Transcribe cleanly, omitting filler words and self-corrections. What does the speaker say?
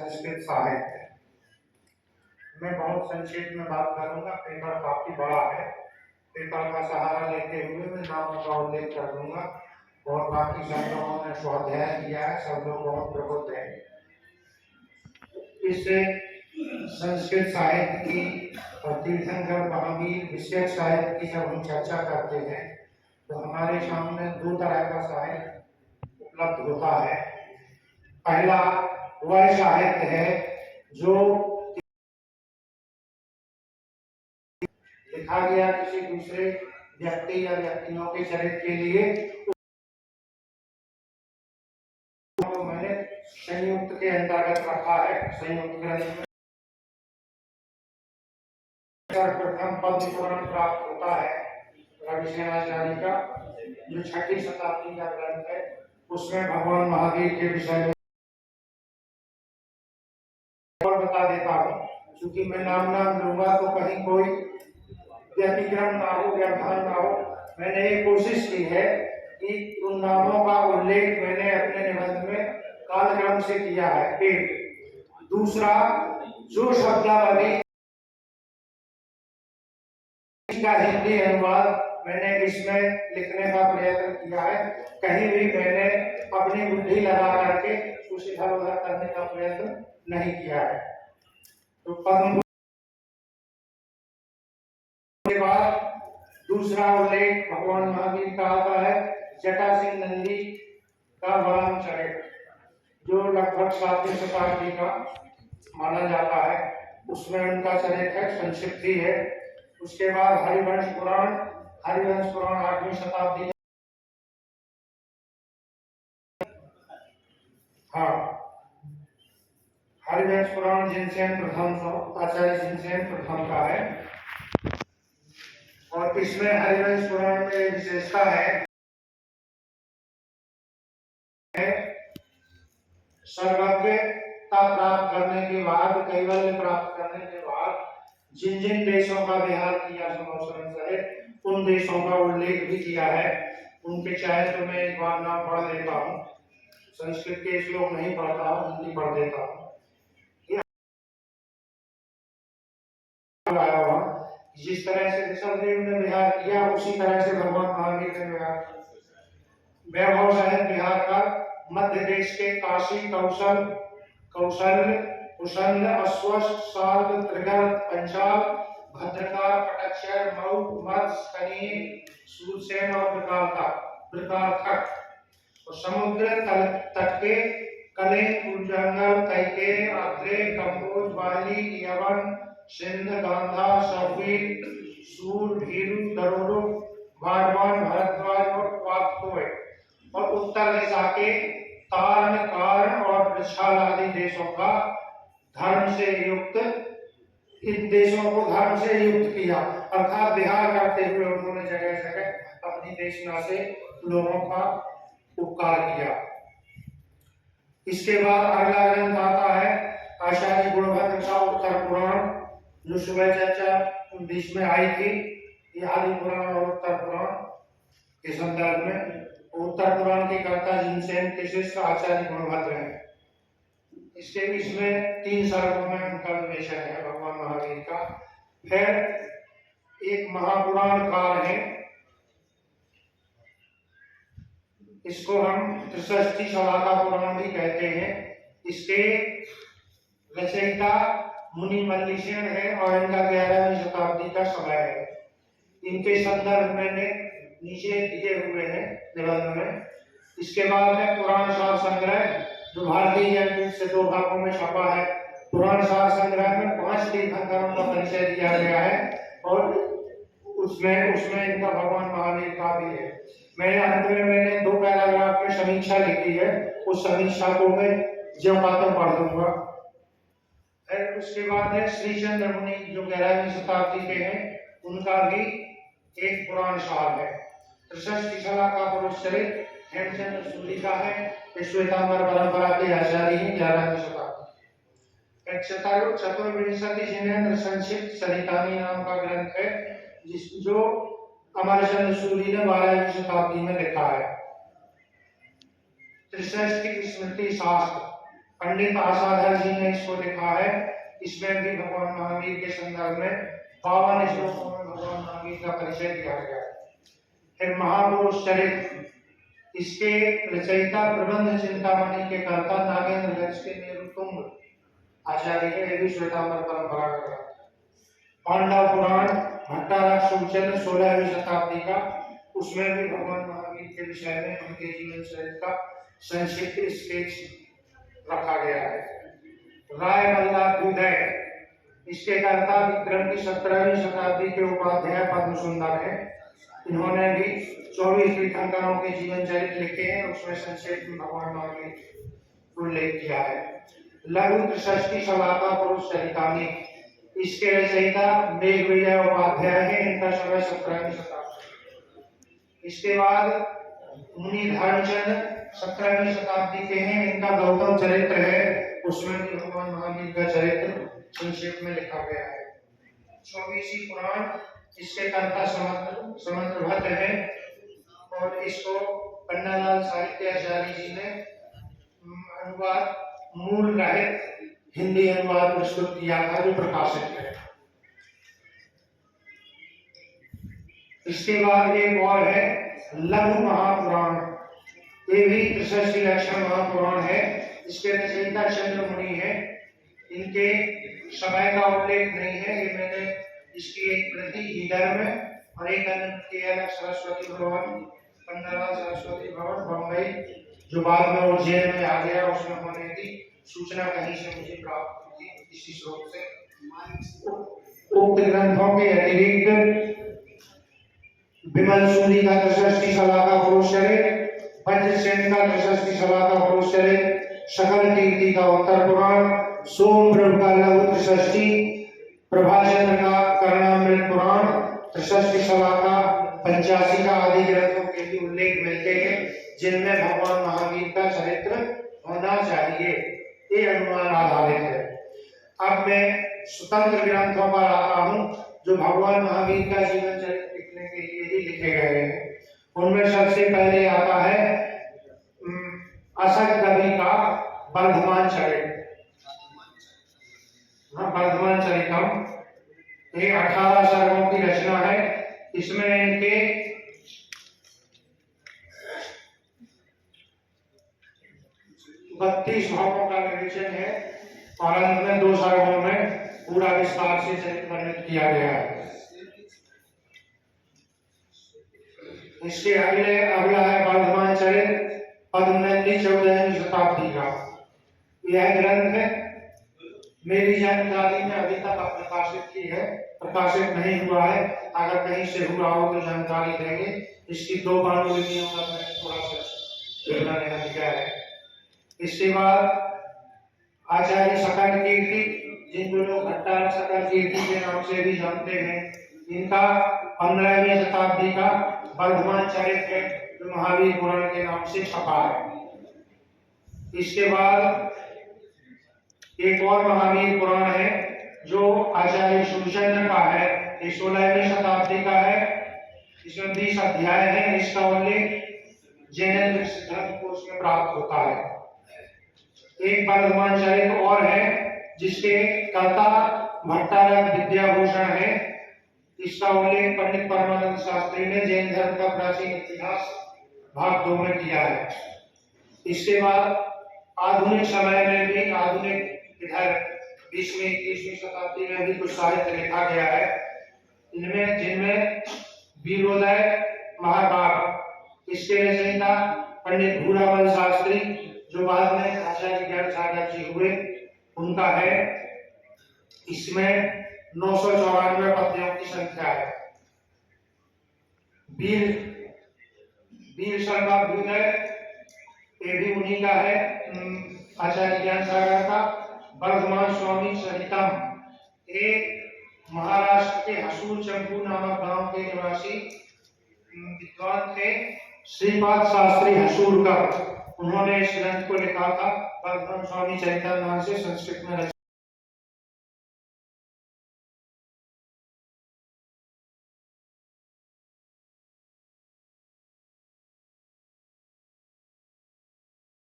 संस्कृत साहित्य। मैं बहुत संक्षेप में बात करूंगा। पेपर काफी बड़ा है। पेपर का सहारा लेते हुए मैं नामों का उल्लेख कर दूंगा और बाकी सब लोगों ने स्वाध्याय किया है, सब लोग बहुत प्रबुद्ध हैं। इससे संस्कृत साहित्य की और तीर्थंकर महावीर विषयक साहित्य की जब हम चर्चा करते हैं तो हमारे सामने दो तरह का साहित्य उपलब्ध होता है। पहला वह साहित्य है जो लिखा गया किसी दूसरे व्यक्ति या व्यक्तियों के चरित्र के लिए, तो मैंने संयुक्त के अंतर्गत रखा है। संयुक्त ग्रंथ में सर्वप्रथम पद्म पुराण प्राप्त होता है रविसेनाचार्य का, जो 6वीं शताब्दी का ग्रंथ है। उसमें भगवान महावीर के विषय में और बता देता हूँ, क्योंकि मैं नाम लूंगा तो कहीं कोई व्यतिक्रम ना हो, व्यवधान ना हो। मैंने ये कोशिश की है कि उन नामों का उल्लेख मैंने अपने निबंध में कालक्रम से किया है। एक दूसरा, जो शब्दावली का हिंदी अनुवाद मैंने इसमें लिखने का प्रयत्न किया है, कहीं भी मैंने अपनी बुद्धि लगा करके उसे इधर उधर करने का प्रयत्न नहीं किया है। तो पद्म के बाद दूसरा उल्लेख भगवान महावीर का आता है जटा सिंह नंदी का वाराम चरित्र, जो लगभग 7वीं शताब्दी का माना जाता है। उसमें उनका चरित्र संक्षिप्ति है। उसके बाद हरिवंश पुराण 8वीं शताब्दी। हाँ, हरिवंश पुराण जिनसेन प्रथम आचार्य जिनसेन प्रथम का है। और इसमें हरिवंश पुराण में विशेषता है सर्वज्ञता प्राप्त करने के बाद, कैवल्य प्राप्त करने के बाद जिन जिन देशों का विहार किया सहित उन देशों का उल्लेख भी किया है। उनके चाहे तो मैं एक बार नाम पढ़ देता हूँ। संस्कृत के श्लोक नहीं पढ़ता हूँ, हिंदी पढ़ देता हूँ। जिस तरह से ऋषभदेव ने विहार किया उसी तरह से भगवान महावीर ने विहार किया। वैभव सहित विहार कर मध्य देश के काशी, कौशल, कुशल, अश्वस्त, सार्ग, त्रिगल, पंचाल, भद्रकाल, पटक्षर, मऊ, मत्स्य, कनी, सूरसेन और प्रकारथक और समुद्र तट के कले, कुलजंगल, कैके, आद्रे, कंबोज, बाली, यवन, सिंध, गांधा, सौफी, सूर, भीरू, दरोडो, बाड़वान, भरद्वाज और वाक्तोय और उत्तर दिशा के तारण, कारण और वृषाल आदि देशों का धर्म से युक्त, इन देशों को धर्म से युक्त किया। अर्थात विहार करते हुए उन्होंने जगह जगह अपनी देशना से लोगों का उपकार किया। इसके बाद अगला ग्रंथ आता है आचार्य गुणभद्र का उत्तर पुराण, जो सुबह चर्चा बीच में आई थी। ये आदि पुराण और उत्तर पुराण के संदर्भ में। उत्तर पुराण के कर्ता जिनसेन के शिष्य आचार्य गुणभद्र हैं। इसमें 3 सर्गों में उनका विवेचन है भगवान महावीर का। फिर एक महापुराण काल है, इसको हम त्रिषष्ठी शलाका पुराण भी कहते हैं। इसके रचयिता मुनि मल्लिसेन है और इनका 11वीं शताब्दी का समय है। इनके संदर्भ मैंने नीचे दिए हुए हैं निबंध में। इसके बाद है पुराण सार संग्रह, जो भारतीय ज्ञानपीठ से 2 भागों में छपा है। पुराण सार संग्रह में 5 तीर्थंकरों का परिचय दिया गया है और उसमें इनका भगवान महावीर का भी है। मैंने 2 पैराग्राफ में समीक्षा लिखी है, उस समीक्षा को मैं ज्यों का त्यों पढ़ दूंगा। फिर उसके बाद है श्री चंद्र मुनि, जो 11वीं शताब्दी के हैं। उनका भी एक पुराण सार है। त्रिषष्ठी शलाका पुरुष चरित्र हेमचंद्र सूरी का है। श्वेतांबर परंपरा के आचार्य हैं, 11वीं शताब्दी। चतुर्विंशति जिनेन्द्र संक्षिप्त सरितानी नाम का ग्रंथ है, जो अमरचंद्र सूरी ने 12वीं शताब्दी में लिखा है। त्रिषष्ठी स्मृति शास्त्र पंडित आशाधर जी ने इसको लिखा है। इसमें भी भगवान महावीर के संदर्भ में 52 श्लोकों में भगवान महावीर का परिचय दिया गया है। फिर महापुरुष चरित्र, इसके रचयिता प्रबंध चिंतामणि के कर्ता नागेंद्र गज के निरुतुंग आचार्य है, ये भी श्वेतांबर परंपरा का ग्रंथ है। पांडव पुराण भट्टारक सुचरित्र 16वीं शताब्दी का, उसमें भी भगवान महावीर के विषय में उनके जीवन चरित्र का संक्षिप्त स्केच रखा गया है। राय वल्लभ उदय, इसके कर्ता विक्रम की 17वीं शताब्दी के उपाध्याय पद्म सुंदर है। इन्होंने भी 24 तीर्थंकरों के जीवन चरित्र लिखे हैं, उसमें संक्षेप में भगवान महावीर का उल्लेख किया है। लघु त्रिषष्टि शलाका पुरुष चरितामणि, इसके रचयिता मेघविजय उपाध्याय है, इनका समय 17वीं शताब्दी। इसके बाद मुनि धर्मचंद 17वीं शताब्दी के हैं, इनका गौतम चरित्र है, उसमें भी भगवान महावीर का चरित्र संक्षेप में लिखा गया है। 24वीं पुराण, इसके कर्ता समंतभद्र है और इसको पन्नालाल साहित्य आचार्य जी ने अनुवाद मूल रहित हिंदी अनुवाद प्रस्तुत किया था, जो प्रकाशित है। इसके बाद एक और है लघु महापुराण, ये भी त्रिषष्टि लक्षण महापुराण है। इसके रचयिता चंद्र मुनि है, इनके समय का उल्लेख नहीं है। ये मैंने इसकी एक प्रति ईडर में और एक अन्य अलग सरस्वती भवन, पन्नालाल सरस्वती भवन बम्बई, जो बाद में उज्जैन में आ गया, उसमें होने की सूचना कहीं से मुझे प्राप्त हुई थी, इसी स्रोत से। उक्त ग्रंथों के अतिरिक्त विमल सूरी का त्रिषष्टि शलाका पुरुष चरित्र, वज्रसेन का त्रिषष्टि शलाका पुरुष चरित्र, सकल कीर्ति का उत्तर पुराण, सोमप्रभ का लघु त्रिषष्टि, प्रभाचंद्र का कर्णामृत पुराण, त्रिषष्टि शलाका, 85 का आदि ग्रंथों के भी उल्लेख मिलते हैं, जिनमें भगवान महावीर का चरित्र होना चाहिए। ये अनुमान आधारित है। अब मैं स्वतंत्र ग्रंथों पर आता हूँ, जो भगवान महावीर का जीवन चरित्र लिखने के लिए ही लिखे गए हैं। उनमें सबसे पहले आता है असक कवि का वर्धमान चरित्र। वर्धमान चरितम, ये 18 सर्गों की रचना है। इसमें इनके 32 भागों का विवेचन है और अंत में 2 सर्गों में पूरा विस्तार से चरित्र वर्णित किया गया है। इसके अगला है वर्धमान चरित्र, पद्मनंदी 14वीं शताब्दी का। यह ग्रंथ मेरी जानकारी में अभी तक प्रकाशित की है, प्रकाशित नहीं हुआ है। अगर कहीं से हुआ हो तो जानकारी देंगे। इसकी 2 पांडुलिपियों का मैंने थोड़ा सा विवरण यहाँ लिखा है। इसके बाद आचार्य सकल कीर्ति, जिनको लोग भट्टारक सकल कीर्ति के नाम से भी जानते हैं, इनका 15वीं शताब्दी का वर्धमान चरित्र, जो महावीर पुराण के नाम से छपा है। इसके बाद एक और महावीर पुराण है, जो आचार्य सूर्यचंद्र का है, ये 16वीं शताब्दी का है। इसमें 20 अध्याय है। इसका उल्लेख जैन सिद्धांत कोश में प्राप्त होता है। एक वर्धमान चरित्र और है, जिसके कर्ता भट्टारक विद्याभूषण है। इसका उल्लेख पंडित परमानंद शास्त्री ने जैन धर्म का प्राचीन इतिहास भाग 2 में किया है। इसके बाद आधुनिक समय में भी, आधुनिक इधर 20वीं 21वीं शताब्दी में भी कुछ साहित्य लिखा गया है। इनमें जिनमें वीरोदय महाकाव्य, इसके रचयिता पंडित भूरामल शास्त्री, जो बाद में आचार्य ज्ञान सागर जी हुए, उनका है। इसमें 994 पद्यों की संख्या है। वीर सर्वाभ्युदय, ये भी उन्हीं का है, आचार्य ज्ञान सागर का। वर्धमान स्वामी सरितम, एक महाराष्ट्र के हसूर चंपू नामक गांव के निवासी विद्वान थे, श्रीपाद शास्त्री हसूरकर। उन्होंने इस ग्रंथ को लिखा था। वर्धमान स्वामी चरितम नाम से संस्कृत में